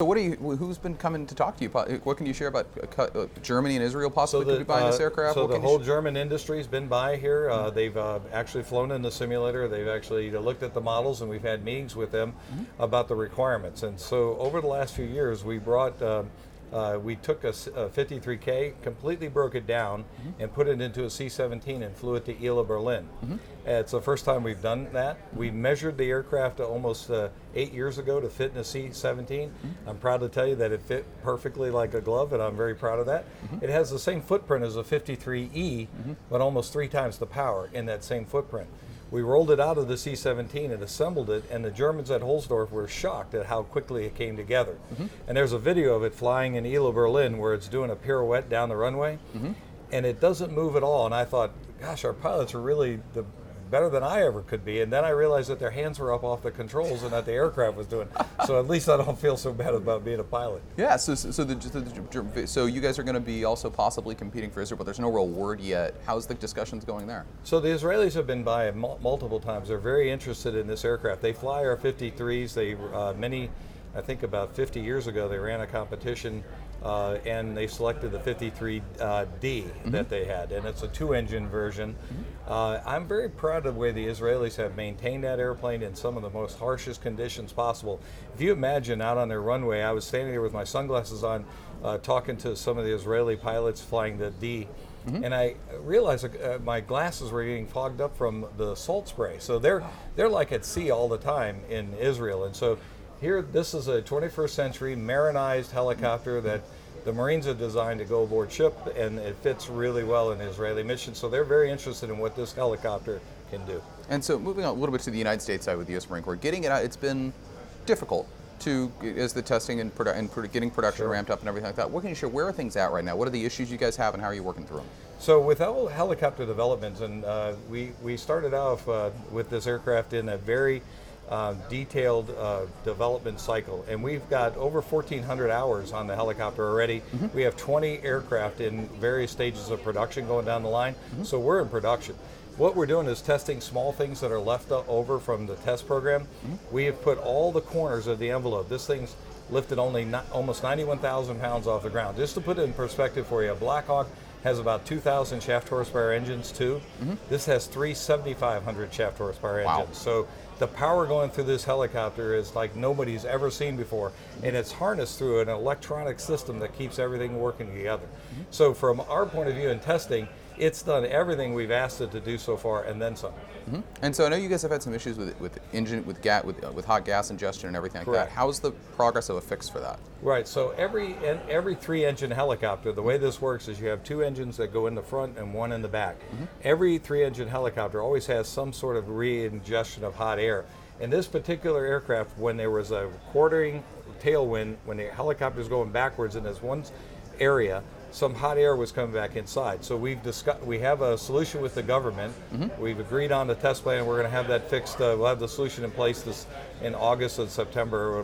So who's been coming to talk to you? What can you share about Germany and Israel possibly could be buying this aircraft? So the whole German industry's been by here. They've actually flown in the simulator. They've actually looked at the models, and we've had meetings with them about the requirements. And so over the last few years, we brought we took a 53K, completely broke it down, and put it into a C-17 and flew it to Ila, Berlin. It's the first time we've done that. We measured the aircraft almost 8 years ago to fit in a C-17. I'm proud to tell you that it fit perfectly like a glove, and I'm very proud of that. It has the same footprint as a 53E, but almost 3 times the power in that same footprint. We rolled it out of the C-17 and assembled it, and the Germans at Holzdorf were shocked at how quickly it came together. And there's a video of it flying in Ila, Berlin, where it's doing a pirouette down the runway, and it doesn't move at all. And I thought, gosh, our pilots are really better than I ever could be. And then I realized that their hands were up off the controls and that the aircraft was doing. So at least I don't feel so bad about being a pilot. Yeah, so you guys are going to be also possibly competing for Israel, but there's no real word yet. How's the discussions going there? So the Israelis have been by multiple times. They're very interested in this aircraft. They fly our 53s. They I think about 50 years ago, they ran a competition and they selected the 53D that they had, and it's a 2-engine version. I'm very proud of the way the Israelis have maintained that airplane in some of the most harshest conditions possible. If you imagine out on their runway, I was standing there with my sunglasses on talking to some of the Israeli pilots flying the D, and I realized my glasses were getting fogged up from the salt spray. So they're like at sea all the time in Israel, and so here, this is a 21st century marinized helicopter that the Marines have designed to go aboard ship, and it fits really well in the Israeli mission. So they're very interested in what this helicopter can do. And so moving on a little bit to the United States side with the U.S. Marine Corps, getting it out, it's been difficult as the testing and getting production ramped up and everything like that. What can you share? Where are things at right now? What are the issues you guys have, and how are you working through them? So with helicopter developments, and we started off with this aircraft in a very detailed development cycle, and we've got over 1,400 hours on the helicopter already. We have 20 aircraft in various stages of production going down the line, so we're in production. What we're doing is testing small things that are left over from the test program. We have put all the corners of the envelope. This thing's lifted almost 91,000 pounds off the ground. Just to put it in perspective for you, a Black Hawk has about 2,000 shaft horsepower engines too. This has 3 7,500 shaft horsepower engines. So the power going through this helicopter is like nobody's ever seen before, and it's harnessed through an electronic system that keeps everything working together. So from our point of view in testing, it's done everything we've asked it to do so far, and then some. And so I know you guys have had some issues with hot gas ingestion and everything like that. How's the progress of a fix for that? Right. So every 3-engine helicopter, the way this works is you have 2 engines that go in the front and 1 in the back. Every 3-engine helicopter always has some sort of re-ingestion of hot air. In this particular aircraft, when there was a quartering tailwind, when the helicopter is going backwards in this one area, some hot air was coming back inside. So we have a solution with the government. We've agreed on the test plan. We're going to have that fixed. We'll have the solution in place in August and September.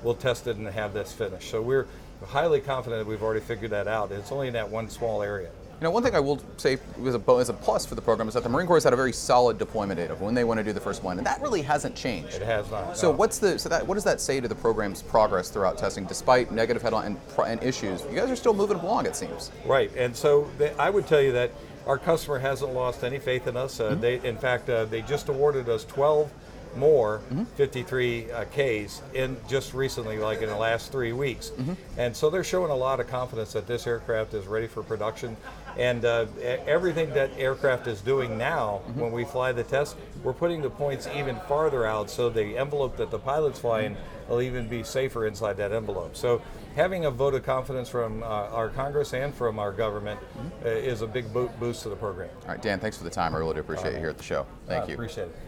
We'll test it and have this finished. So we're highly confident that we've already figured that out. It's only in that one small area. You know, one thing I will say as a plus for the program is that the Marine Corps has had a very solid deployment date of when they want to do the first one, and that really hasn't changed. It has not. So no. what does that say to the program's progress throughout testing, despite negative headline and issues? You guys are still moving along, it seems. Right, and so I would tell you that our customer hasn't lost any faith in us. In fact, they just awarded us 12 more 53Ks in just recently, like in the last 3 weeks. And so they're showing a lot of confidence that this aircraft is ready for production. And everything that aircraft is doing now, when we fly the test, we're putting the points even farther out, so the envelope that the pilot's flying will even be safer inside that envelope. So having a vote of confidence from our Congress and from our government is a big boost to the program. All right, Dan, thanks for the time. I really do appreciate you here at the show. Thank you. Appreciate it.